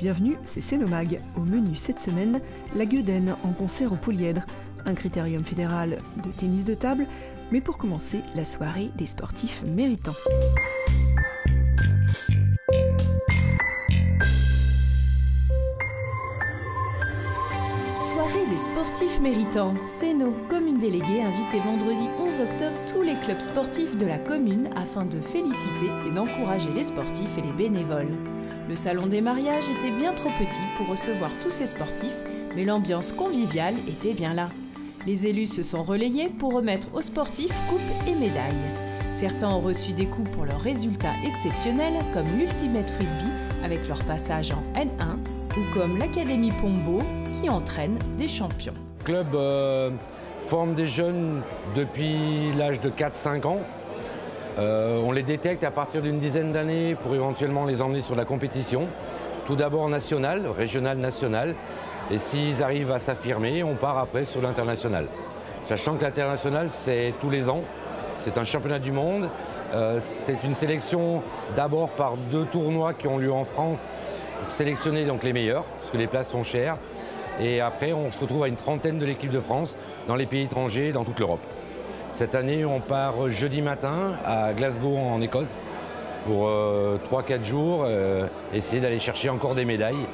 Bienvenue, c'est Cénomag. Au menu cette semaine, la Gueudenne en concert au Polyèdre, un critérium fédéral de tennis de table, mais pour commencer, la soirée des sportifs méritants. Soirée des sportifs méritants. Céno, commune déléguée, invitait vendredi 11 octobre tous les clubs sportifs de la commune afin de féliciter et d'encourager les sportifs et les bénévoles. Le salon des mariages était bien trop petit pour recevoir tous ces sportifs, mais l'ambiance conviviale était bien là. Les élus se sont relayés pour remettre aux sportifs coupes et médailles. Certains ont reçu des coups pour leurs résultats exceptionnels, comme l'Ultimate Frisbee avec leur passage en N1, ou comme l'Académie Pombo qui entraîne des champions. Le club forme des jeunes depuis l'âge de 4-5 ans. On les détecte à partir d'une dizaine d'années pour éventuellement les emmener sur la compétition. Tout d'abord nationale, régionale, nationale. Et s'ils arrivent à s'affirmer, on part après sur l'international. Sachant que l'international, c'est tous les ans. C'est un championnat du monde. C'est une sélection d'abord par 2 tournois qui ont lieu en France pour sélectionner donc les meilleurs, parce que les places sont chères. Et après, on se retrouve à une trentaine de l'équipe de France dans les pays étrangers, dans toute l'Europe. Cette année, on part jeudi matin à Glasgow en Écosse pour 3-4 jours, essayer d'aller chercher encore des médailles.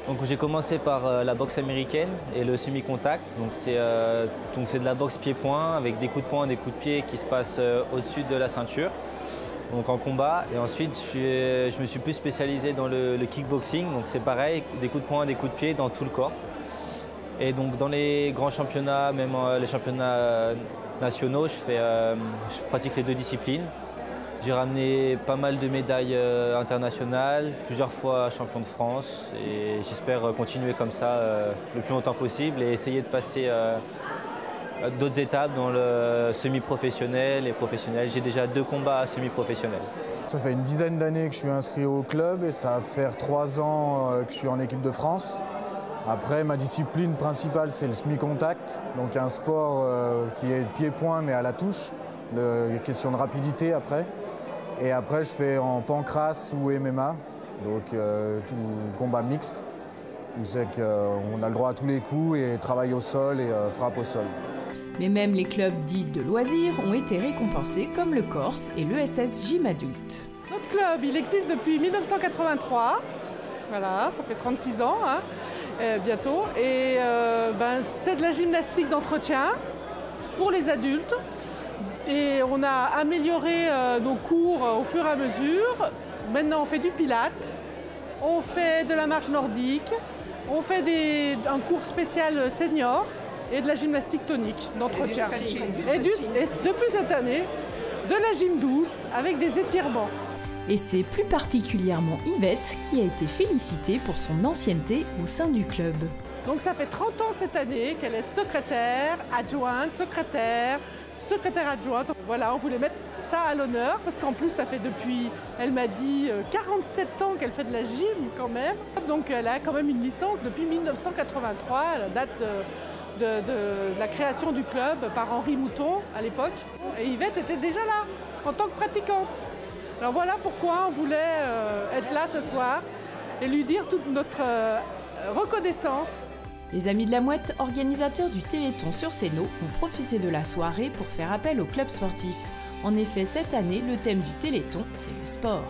Donc j'ai commencé par la boxe américaine et le semi-contact. Donc c'est de la boxe pied-point avec des coups de poing et des coups de pied qui se passent au-dessus de la ceinture, donc en combat. Et ensuite je me suis plus spécialisé dans le kickboxing. Donc c'est pareil, des coups de poing et des coups de pied dans tout le corps. Et donc dans les grands championnats, même les championnats nationaux, je pratique les 2 disciplines. J'ai ramené pas mal de médailles internationales, plusieurs fois champion de France, et j'espère continuer comme ça le plus longtemps possible et essayer de passer d'autres étapes dans le semi-professionnel et professionnel. J'ai déjà 2 combats semi-professionnels. Ça fait une dizaine d'années que je suis inscrit au club et ça va faire 3 ans que je suis en équipe de France. Après, ma discipline principale, c'est le semi-contact, donc un sport qui est pied-point mais à la touche. Question de rapidité après. Et après, je fais en pancrace ou MMA, donc tout combat mixte, où c'est qu'on a le droit à tous les coups et travail au sol et frappe au sol. Mais même les clubs dits de loisirs ont été récompensés comme le Corse et l'ESS Gym Adulte. Notre club, il existe depuis 1983, voilà, ça fait 36 ans bientôt, et c'est de la gymnastique d'entretien pour les adultes. Et on a amélioré nos cours au fur et à mesure. Maintenant, on fait du pilates, on fait de la marche nordique, on fait un cours spécial senior et de la gymnastique tonique d'entretien. Et depuis cette année, de la gym douce avec des étirements. Et c'est plus particulièrement Yvette qui a été félicitée pour son ancienneté au sein du club. Donc ça fait 30 ans cette année qu'elle est secrétaire, adjointe, secrétaire adjointe. Voilà, on voulait mettre ça à l'honneur parce qu'en plus ça fait depuis, elle m'a dit, 47 ans qu'elle fait de la gym quand même. Donc elle a quand même une licence depuis 1983, la date de la création du club par Henri Mouton à l'époque. Et Yvette était déjà là en tant que pratiquante. Alors voilà pourquoi on voulait être là ce soir et lui dire toute notre reconnaissance. Les Amis de la Mouette, organisateurs du Téléthon sur Céno, ont profité de la soirée pour faire appel aux clubs sportifs. En effet, cette année, le thème du Téléthon, c'est le sport.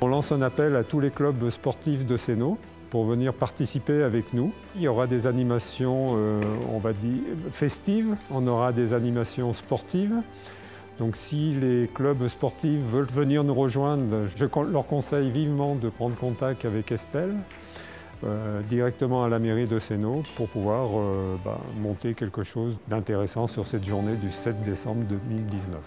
On lance un appel à tous les clubs sportifs de Céno pour venir participer avec nous. Il y aura des animations, on va dire, festives, on aura des animations sportives. Donc si les clubs sportifs veulent venir nous rejoindre, je leur conseille vivement de prendre contact avec Estelle. Directement à la mairie de Céno pour pouvoir monter quelque chose d'intéressant sur cette journée du 7 décembre 2019.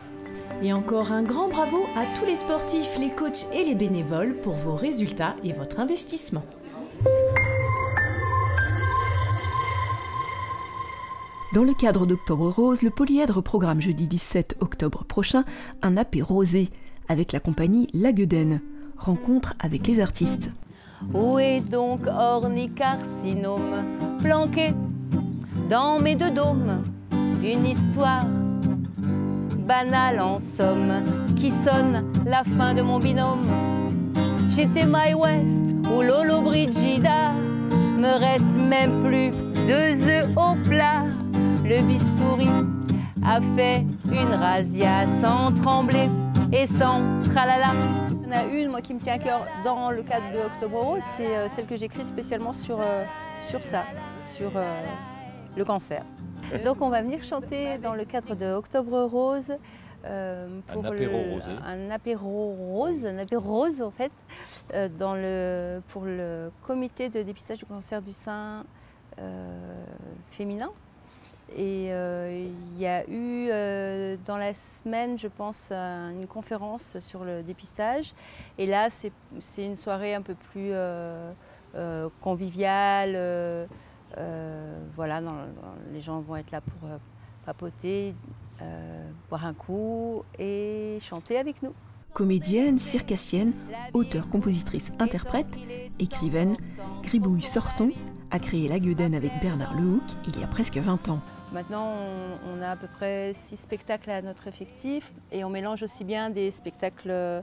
Et encore un grand bravo à tous les sportifs, les coachs et les bénévoles pour vos résultats et votre investissement. Dans le cadre d'Octobre Rose, le Polyèdre programme jeudi 17 octobre prochain un apéro rosé avec la compagnie La Gueudenne. Rencontre avec les artistes. Où est donc Ornicarcinome planqué dans mes 2 dômes? Une histoire banale en somme qui sonne la fin de mon binôme. J'étais My West, ou Lolo Brigida. Me reste même plus 2 œufs au plat. Le bistouri a fait une razzia sans trembler et sans tralala. Il y en a une, moi, qui me tient à cœur dans le cadre de Octobre Rose, c'est celle que j'écris spécialement sur le cancer. Donc on va venir chanter dans le cadre de Octobre Rose. Pour un apéro rose en fait, pour le comité de dépistage du cancer du sein féminin. Et il y a eu dans la semaine, je pense, une conférence sur le dépistage. Et là, c'est une soirée un peu plus conviviale. Voilà, les gens vont être là pour papoter, boire un coup et chanter avec nous. Comédienne, circassienne, auteure, compositrice, interprète, écrivaine, Gribouille Sorton a créé La Gueudenne avec Bernard Lehoucq il y a presque 20 ans. Maintenant, on a à peu près 6 spectacles à notre effectif et on mélange aussi bien des spectacles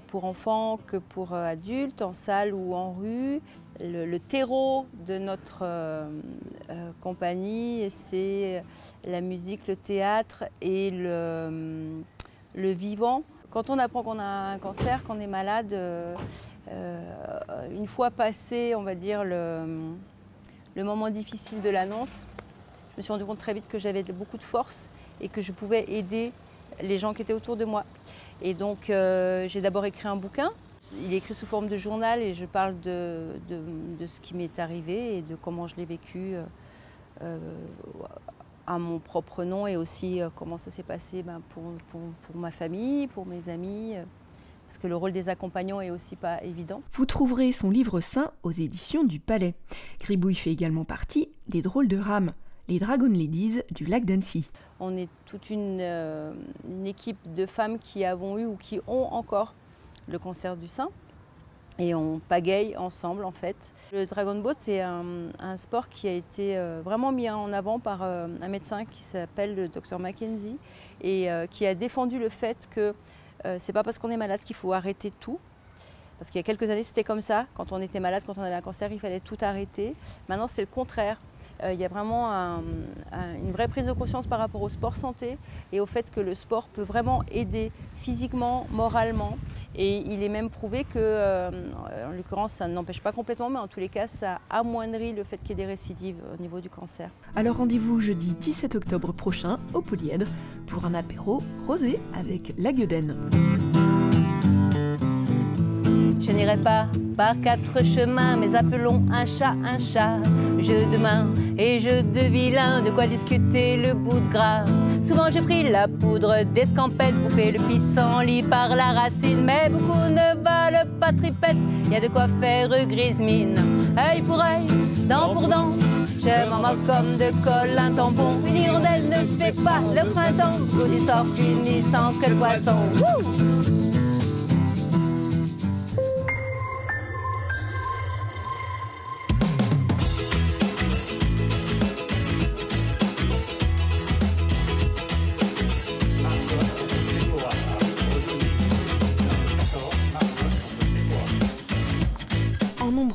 pour enfants que pour adultes, en salle ou en rue. Le terreau de notre compagnie, c'est la musique, le théâtre et le vivant. Quand on apprend qu'on a un cancer, qu'on est malade, une fois passé, on va dire, le moment difficile de l'annonce, je me suis rendu compte très vite que j'avais beaucoup de force et que je pouvais aider les gens qui étaient autour de moi. Et donc j'ai d'abord écrit un bouquin. Il est écrit sous forme de journal et je parle de ce qui m'est arrivé et de comment je l'ai vécu à mon propre nom et aussi comment ça s'est passé pour ma famille, pour mes amis. Parce que le rôle des accompagnants est aussi pas évident. Vous trouverez son livre saint aux éditions du Palais. Gribouille fait également partie des Drôles de Rame, les Dragon Ladies du lac d'Annecy. On est toute une équipe de femmes qui avons eu ou qui ont encore le cancer du sein. Et on pagaille ensemble en fait. Le Dragon Boat est un sport qui a été vraiment mis en avant par un médecin qui s'appelle le Dr Mackenzie et qui a défendu le fait que c'est pas parce qu'on est malade qu'il faut arrêter tout. Parce qu'il y a quelques années c'était comme ça, quand on était malade, quand on avait un cancer, il fallait tout arrêter. Maintenant c'est le contraire. Il y a vraiment une vraie prise de conscience par rapport au sport santé et au fait que le sport peut vraiment aider physiquement, moralement. Et il est même prouvé que, en l'occurrence, ça n'empêche pas complètement, mais en tous les cas, ça amoindrit le fait qu'il y ait des récidives au niveau du cancer. Alors rendez-vous jeudi 17 octobre prochain au Polyèdre pour un apéro rosé avec La Gueudenne. Je n'irai pas par 4 chemins, mais appelons un chat, jeu de main et jeu de vilain, de quoi discuter le bout de gras. Souvent j'ai pris la poudre d'escampette, bouffé le pissenlit par la racine, mais beaucoup ne valent pas tripette, y a de quoi faire grise mine. Œil pour œil, dent pour dent, je m'en moque comme de colle un tampon. Une hirondelle ne fait pas le printemps, vos histoires finissent sans que le poisson. Wouh!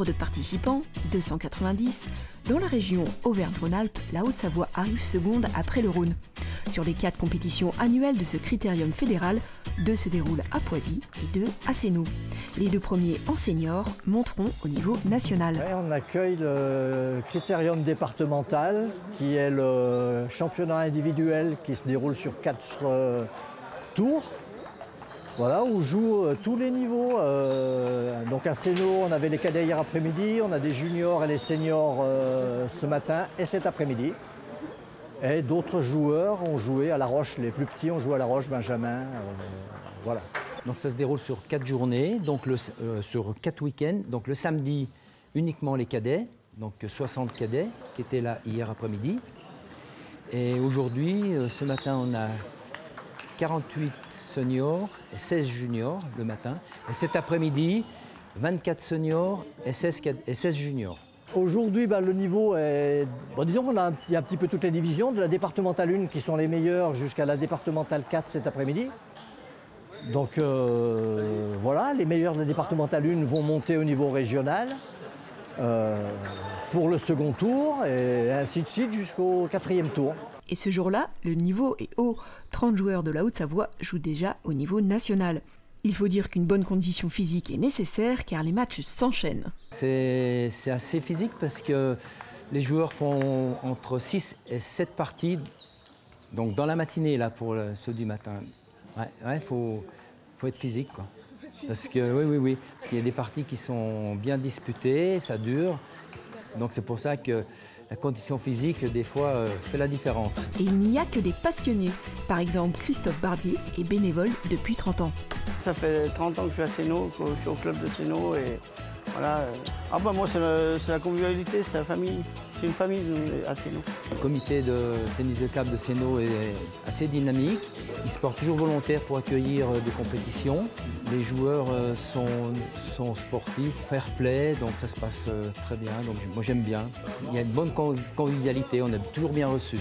De participants, 290, dans la région Auvergne-Rhône-Alpes, la Haute-Savoie arrive seconde après le Rhône. Sur les 4 compétitions annuelles de ce critérium fédéral, 2 se déroulent à Poisy et 2 à Sénoux. Les 2 premiers en senior monteront au niveau national. Ouais, on accueille le critérium départemental qui est le championnat individuel qui se déroule sur 4 tours. Voilà, où jouent tous les niveaux. Donc à Sénoux, on avait les cadets hier après-midi, on a des juniors et les seniors ce matin et cet après-midi. Et d'autres joueurs ont joué à La Roche, les plus petits ont joué à La Roche, Benjamin, voilà. Donc ça se déroule sur 4 journées, donc sur 4 week-ends. Donc le samedi, uniquement les cadets, donc 60 cadets qui étaient là hier après-midi. Et aujourd'hui, ce matin, on a 48 seniors et 16 juniors le matin. Et cet après-midi, 24 seniors et 16 juniors. Aujourd'hui, le niveau est... Bon, disons qu'il y a un petit peu toutes les divisions, de la départementale 1 qui sont les meilleures jusqu'à la départementale 4 cet après-midi. Donc voilà, Les meilleurs de la départementale 1 vont monter au niveau régional pour le second tour et ainsi de suite jusqu'au 4e tour. Et ce jour-là, le niveau est haut. 30 joueurs de la Haute-Savoie jouent déjà au niveau national. Il faut dire qu'une bonne condition physique est nécessaire car les matchs s'enchaînent. C'est assez physique parce que les joueurs font entre 6 et 7 parties, donc dans la matinée là pour ceux du matin. Faut être physique quoi. Parce que oui, parce qu'il y a des parties qui sont bien disputées, ça dure. Donc c'est pour ça que la condition physique, des fois, fait la différence. Et il n'y a que des passionnés. Par exemple, Christophe Barbier est bénévole depuis 30 ans. Ça fait 30 ans que je suis à Sénaux, que je suis au club de Sénaux. Et voilà. Moi, c'est la convivialité, c'est la famille. C'est une famille à Sénaux. Le comité de tennis de table de Sénaux est assez dynamique. Ils se portent toujours volontaires pour accueillir des compétitions. Les joueurs sont sportifs, fair play, donc ça se passe très bien. Donc moi j'aime bien. Il y a une bonne convivialité, on est toujours bien reçus.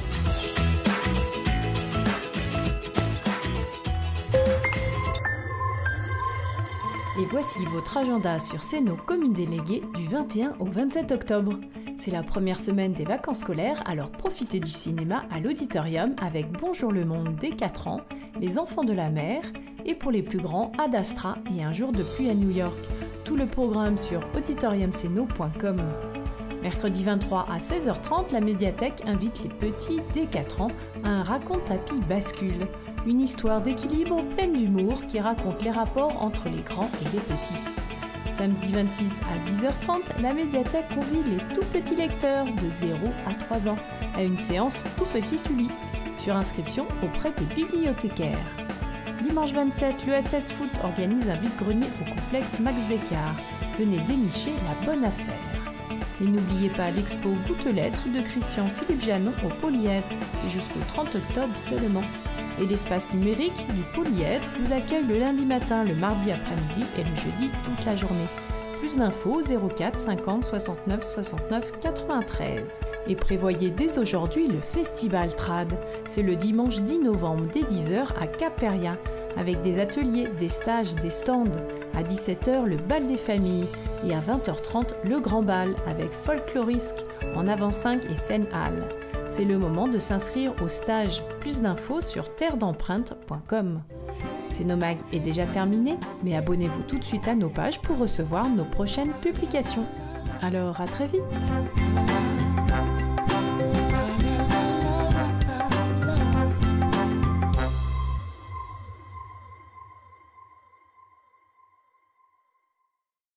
Et voici votre agenda sur Sénaux Commune Déléguée du 21 au 27 octobre. C'est la première semaine des vacances scolaires, alors profitez du cinéma à l'auditorium avec Bonjour le monde dès 4 ans, Les enfants de la mer et pour les plus grands Ad Astra et Un jour de pluie à New York. Tout le programme sur auditoriumsénaux.com. Mercredi 23 à 16h30, la médiathèque invite les petits dès 4 ans à un raconte-papy bascule. Une histoire d'équilibre pleine d'humour qui raconte les rapports entre les grands et les petits. Samedi 26 à 10h30, la médiathèque convie les tout petits lecteurs de 0 à 3 ans à une séance Tout Petit Uli, sur inscription auprès des bibliothécaires. Dimanche 27, l'ESS Foot organise un vide-grenier au complexe Max Descartes. Venez dénicher la bonne affaire. Et n'oubliez pas l'expo Goutte-lettres de Christian-Philippe Janon au Polyèdre, c'est jusqu'au 30 octobre seulement. Et l'espace numérique du Polyèdre vous accueille le lundi matin, le mardi après-midi et le jeudi toute la journée. Plus d'infos 04 50 69 69 93. Et prévoyez dès aujourd'hui le Festival Trad. C'est le dimanche 10 novembre dès 10h à Caperia, avec des ateliers, des stages, des stands. À 17h, le bal des familles. Et à 20h30, le grand bal avec folklorisque en avant 5 et scène halle. C'est le moment de s'inscrire au stage. Plus d'infos sur terredempreinte.com. Sénomag est déjà terminé, mais abonnez-vous tout de suite à nos pages pour recevoir nos prochaines publications. Alors à très vite!